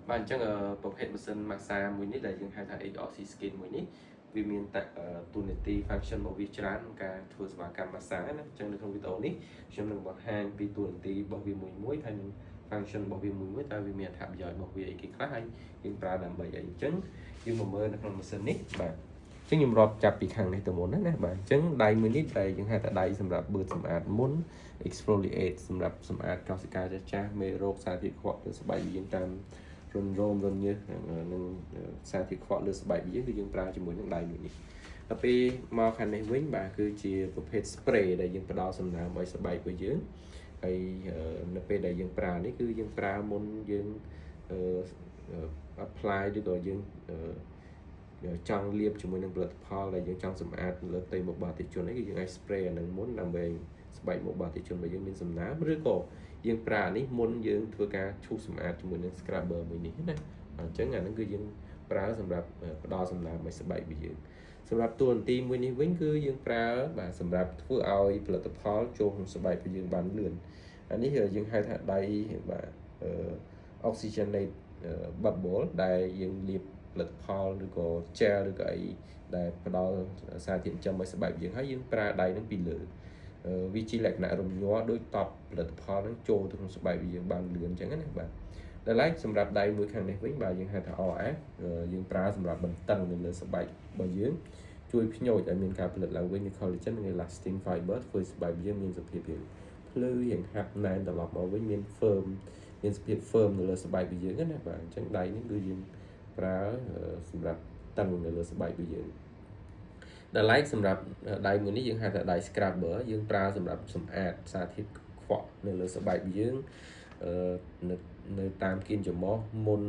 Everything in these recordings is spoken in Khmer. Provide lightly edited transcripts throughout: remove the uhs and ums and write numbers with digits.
bạn chẳng bộ hệ một sân massage mũi nít là những hai thằng AOC skin mũi nít vì miền tại tunity function một vị trí cả thua và cả massage này chẳng được không bị tổn nít trong được bằng hai vì tunity bảo vì mũi mũi hay function bảo vì mũi mũi ta vì miền thảm giỏi bảo vì cái khác hay nhưng ra làm bởi vậy chứng nhưng mà mơ nó không một sân nít bạn chứng nhưng rọt chặt bị hàng này từ muốn đấy bạn chứng đầy mũi nít đầy những hai thằng đầy sầm rạp bớt sầm ạt muốn exfoliate sầm rạp sầm ạt cao sĩ ca cha mê rô sa thì hoặc là bảy viên tam rôn rôm rôn như nâng xa thì khó lựa bảy biết thì chúng ta chỉ muốn những đại mình tapi mau khả năng với bà cứ chỉ một hết spray để chúng ta đo xem nào mới sẽ bảy của dưới hay nó về đây chúng ta này cứ chúng ta muốn chúng apply đi rồi chúng trong liệp cho mình nâng blood pall là những trong sầm ạt lỡ tay một bà thì chuẩn ấy những spray nâng muốn làm về bảy một bà thì chuẩn và những mình sầm ná rất cổ dương pra ní muốn dương thưa ca chu sầm ạt cho mình nâng scrubber mình ní này chẳng hạn nó cứ dương pra sầm rạp đo sầm ná mới sẽ bảy bị dương sầm rạp tuần tim mình ní vĩnh cứ dương pra và sầm rạp thưa ao blood pall cho mình sẽ bảy bị dương bán lượn anh ấy giờ dương hai thằng đây và oxygenate bubble đây dương liệp lực Paul được có chair được cái để đó xa thiện châm mới sẽ bài diễn hay những pra đây nó bị lử vị trí lệch nạ rồng nhó đôi top lực Paul nó trôi từ không sẽ bài diễn bàn lươn chẳng hạn này bạn để lấy sầm rạp đây mới khẳng này với bài diễn hai thằng o ác những pra sầm rạp bằng tầng nên sẽ bài bài diễn chui phía nhồi tại miền cà lực là với những collagen người lasting fiber với bài diễn miền dập hiệp lưu hiện hạt này là lọc vào với miền firm miền firm nên là sẽ bài diễn cái này bạn chẳng đây những người diễn praสำหรับตั้งในเรือสบายไปยืนแต่ไลท์สำหรับได้มือนี้ยังหาแต่ได้สครับเบอร์ยังปลาสำหรับสำอาดสาธิตขวาในเรือสบายไปยืนในตามกินจะมอมุน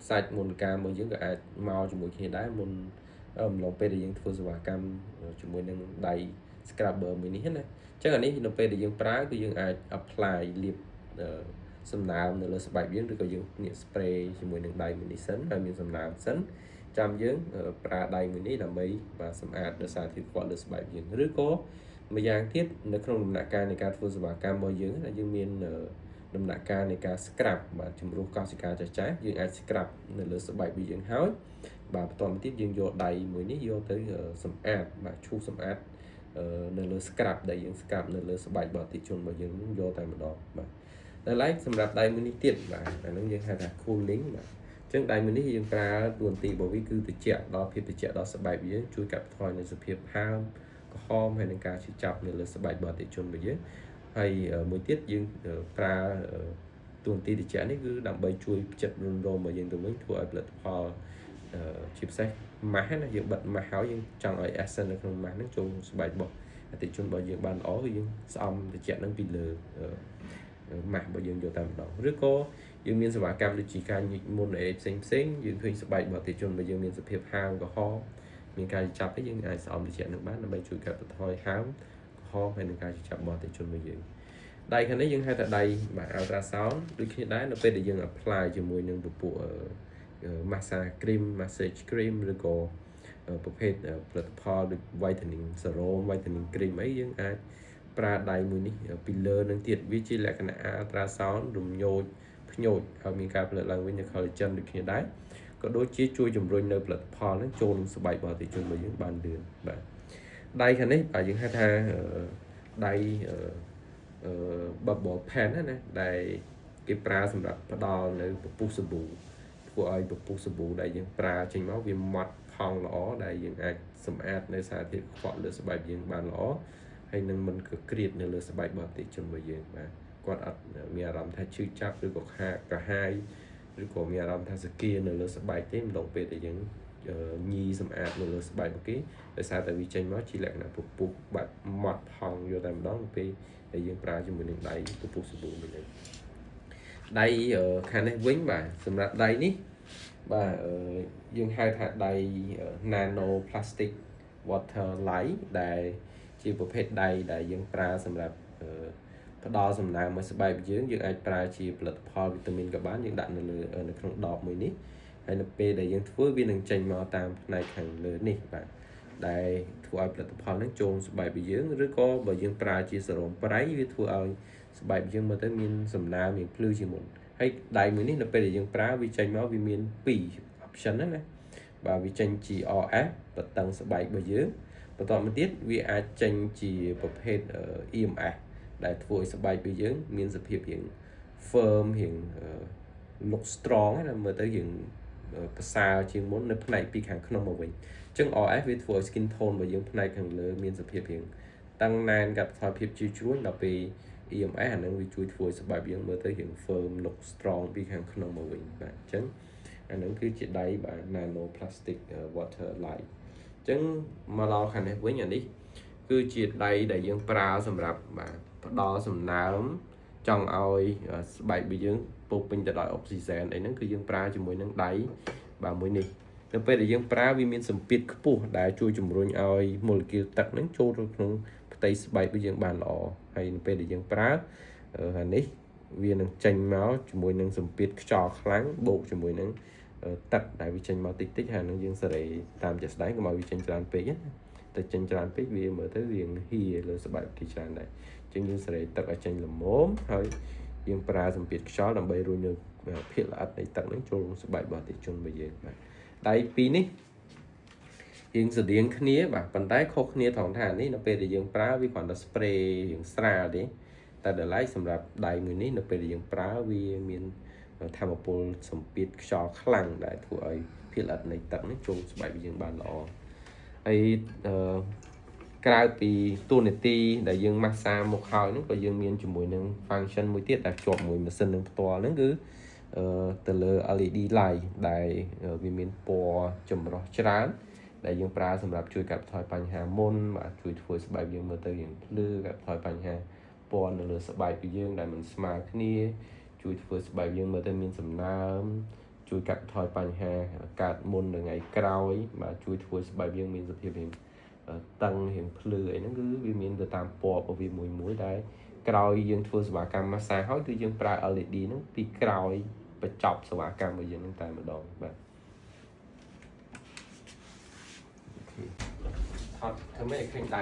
ใส่มุนกามมือยืนก็อาจเมาจมูกเห็นได้มุนลงไปได้ยังทัวร์สวากรรมจมูกนึงได้สครับเบอร์มือนี้นะจากอันนี้ลงไปได้ยังปลาก็ยังอาจ apply เรียบสำนาในเรือสบายยืนหรือก็ยังเนี่ยสเปรย์จมูกนึงได้มือนี้สันได้มีสำนาสันจำยืนปลาได้มือนี้ทำไมvàสำอาดโดยสาธิตขวาเรือสบายยืนหรือก็มาอย่างที่ในขนมหนักการในการทัวร์สวากรรมบ่อยยืนlàยังมีដំណាក់កាលនៃការ scrap បាទជំរុះកោសិកាចាស់ចាស់យើងអាច scrap នៅលើស្បែកវាយើងហើយបាទបន្តមកទៀតយើងយកដៃមួយនេះយកទៅសម្អាតបាទឈូសសម្អាតនៅលើ scrap ដែលយើង scrap នៅលើស្បែកបតិជនរបស់យើងនឹងយកតែម្ដងបាទដល់ឡែកសម្រាប់ដៃមួយនេះទៀតបាទអានឹងយើងហៅថា cooling បាទអញ្ចឹងដៃមួយនេះយើងប្រើតួនាទីរបស់វាគឺត្រជាក់ដល់ភាពត្រជាក់ដល់ស្បែកយើងជួយកាត់បន្ថយនៅសភាពហើមក្រហមហើយនឹងការឈឺចាប់នៅលើស្បែកបតិជនរបស់យើងហើយមួយទៀតយើងប្រើតួនាទីត្រជាក់នេះគឺដើម្បីជួយចិត្តរុនរោមរបស់យើងទៅវិញធ្វើឲ្យផលិតផលជាពិសេសម៉ាស់ណាយើងបិទម៉ាស់ហើយយើងចង់ឲ្យ essence នៅក្នុងម៉ាស់ហ្នឹងចូលស្បែករបស់អតិថិជនរបស់យើងបានល្អគឺយើងស្អំត្រជាក់ហ្នឹងពីលើម៉ាស់របស់យើងយកតែម្ដងឬក៏យើងមានសេវាកម្មដូចជាការញិចមុនអីផ្សេងយើងឃើញស្បែករបស់អតិថិជនរបស់យើងមានសភាពហើមក្រហមមានការចាប់ទៅយើងអាចស្អំត្រជាក់នឹងបានដើម្បីជួយកាត់បន្ថយហើមក្រហមហើយនឹងការចាប់របស់អតិថិជនរបស់យើងដៃខាងនេះយើងហៅថាដៃបាទ ultrasound ដូចគ្នាដែរនៅពេលដែលយើង apply ជាមួយនឹងពពួក massage cream massage cream ឬក៏ប្រភេទផលិតផលដូច whitening serum whitening cream អីយើងអាចប្រើដៃមួយនេះពីលើនឹងទៀតវាជាលក្ខណៈ ultrasound រំញោចភ្ញោចហើយមានការផលិតឡើងវិញនៅ collagen ដូចគ្នាដែរក៏ដូចជាជួយជំរុញនៅផលិតផលហ្នឹងចូលក្នុងស្បែករបស់អតិថិជនរបស់យើងបានលឿនបាទដៃខាងនេះបាទយើងហៅថាដៃbubble pen ណាដែលគេប្រើសម្រាប់ផ្ដល់នៅពពុះសាប៊ូធ្វើឲ្យពពុះសាប៊ូដែលយើងប្រើចេញមកវាម៉ត់ផង់ល្អដែលយើងអាចសម្អាតនៅសារធាតុកខ្វក់លើស្បែកយើងបានល្អហើយនឹងមិនក្រៀតនៅលើស្បែករបស់អតិថិជនរបស់យើងបាទគាត់អត់មានអារម្មណ៍ថាឈឺចាប់ឬក៏កាហាយឬក៏មានអារម្មណ៍ថាសគានៅលើស្បែកទេម្ដងពេលដែលយើងញីសម្អាតនៅលើស្បែករបស់គេដោយសារតែវាចេញមកជាលក្ខណៈពពុះបាត់ម៉ត់ផង់យកតែម្ដងពេលដែលយើងប្រើជាមួយនឹងដៃពពុះសាប៊ូនេះដៃខាងនេះវិញបាទសម្រាប់ដៃនេះបាទយើងហៅថាដៃ nano plastic water light ដែលជាប្រភេទដៃដែលយើងប្រើសម្រាប់ផ្ដល់សំណើមមកស្បែកយើងអាចប្រើជាផលិតផលវីតាមីនក៏បានយើងដាក់នៅក្នុងដបមួយនេះហើយនៅពេលដែលយើងធ្វើវានឹងចេញមកតាមផ្នែកខាងលើនេះបាទដែលធ្វើឲ្យផលិតផលហ្នឹងចូលស្បែករបស់យើងឬក៏បើយើងប្រើជាសេរ៉ូមប្រៃវាធ្វើឲ្យស្បែកយើងមើលទៅមានសំណើមមានភ្លឺជាងមុន hay đài mới ní là bây giờ dương pra vì tranh máu vì miền pì option đó nè và vì tranh chỉ OF và tăng sẽ bảy bởi dưới và toàn một tiết vì ai tranh chỉประเภทEMA ដែលធ្វើឲ្យស្បែករបស់យើងមានសភាពរៀង firm រៀង look strong ណាមើលទៅរៀងប្រសើរជាងមុននៅផ្នែកពីខាងក្នុងមកវិញអញ្ចឹង RF វាធ្វើឲ្យ skin tone របស់យើងផ្នែកខាងលើមានសភាពរៀងតាំងណែនកាត់បន្ថយភាពជ្រីជ្រួញដល់ពេល EMS អានឹងវាជួយធ្វើឲ្យស្បែកយើងមើលទៅរៀង firm look strong ពីខាងក្នុងមកវិញបាទអញ្ចឹងអានឹងគឺជាដៃបាទ nano plastic water light អញ្ចឹងមកដល់ខាងនេះវិញអានេះគឺជាដៃដែលយើងប្រើសម្រាប់បាទផ្ដល់សំណើមចង់ឲ្យស្បែករបស់យើងពោពេញទៅដោយអុកស៊ីហ្សែនអីហ្នឹងគឺយើងប្រើជាមួយនឹងដៃបាទមួយនេះនៅពេលដែលយើងប្រើវាមានសម្ពាធខ្ពស់ដែលជួយជំរុញឲ្យ molecule ទឹកហ្នឹងចូលទៅក្នុងផ្ទៃស្បែករបស់យើងបានល្អហើយនៅពេលដែលយើងប្រើអានេះវានឹងចេញមកជាមួយនឹងសម្ពាធខ្យល់ខ្លាំងបូកជាមួយនឹងទឹកដែលវាចេញមកតិចតិចហើយនឹងយើងសេរីតាមជាក់ស្ដែងកុំឲ្យវាចេញច្រើនពេកណាតែចេញច្រើនពេកវាមើលទៅវាហៀលើស្បែកគេច្រើនដែរអញ្ចឹងយើងសេរីទឹកឲ្យចេញល្មមហើយយើងប្រើសម្ពាធខ្យល់ដើម្បីរុញនៅភាគល្អិតនៃទឹកហ្នឹងចូលក្នុងស្បែករបស់អតិថិជនរបស់យើងបាទដៃពីរនេះយើងស្តៀងគ្នាបាទប៉ុន្តែខុសគ្នាត្រង់ថានេះនៅពេលដែលយើងប្រើវាគ្រាន់តែ spray រៀងស្រាលទេតែដល់ឡែកសម្រាប់ដៃមួយនេះនៅពេលដែលយើងប្រើវាមានធម្មពលសម្ពាធខ្យល់ខ្លាំងដែលធ្វើឲ្យភាគល្អិតនៃទឹកនេះចូលស្បែករបស់យើងបានល្អហើយក្រៅពីទូនាទីដែលយើងម៉ាស្សាមុខហើយហ្នឹងក៏យើងមានជាមួយនឹង function មួយទៀតដែលជាប់មួយម៉ាស៊ីននឹងផ្ទាល់ហ្នឹងគឺទៅលើ LED light ដែលវាមានពណ៌ចម្រុះច្រើនដែលយើងប្រើសម្រាប់ជួយកាត់បន្ថយបញ្ហាមុនបាទជួយធ្វើស្បែកយើងមើលទៅយើងភ្លឺកាត់បន្ថយបញ្ហាពណ៌នៅលើស្បែករបស់យើងដែលមិនស្មើគ្នាជួយធ្វើស្បែកយើងមើលទៅមានសំណើមជួយកាត់បន្ថយបញ្ហាកើតមុននៅថ្ងៃក្រោយបាទជួយធ្វើស្បែកយើងមានសភាពរៀងតឹងរៀងភ្លឺអីហ្នឹងគឺវាមានទៅតាមពណ៌របស់វាមួយដែលក្រោយយើងធ្វើសេវាកម្មម៉ាស្សាហើយគឺយើងប្រើ LED ហ្នឹងពីក្រោយបញ្ចប់សេវាកម្មរបស់យើងហ្នឹងតែម្ដងបាទថតធ្វើម៉េចឲ្យឃើញដៃ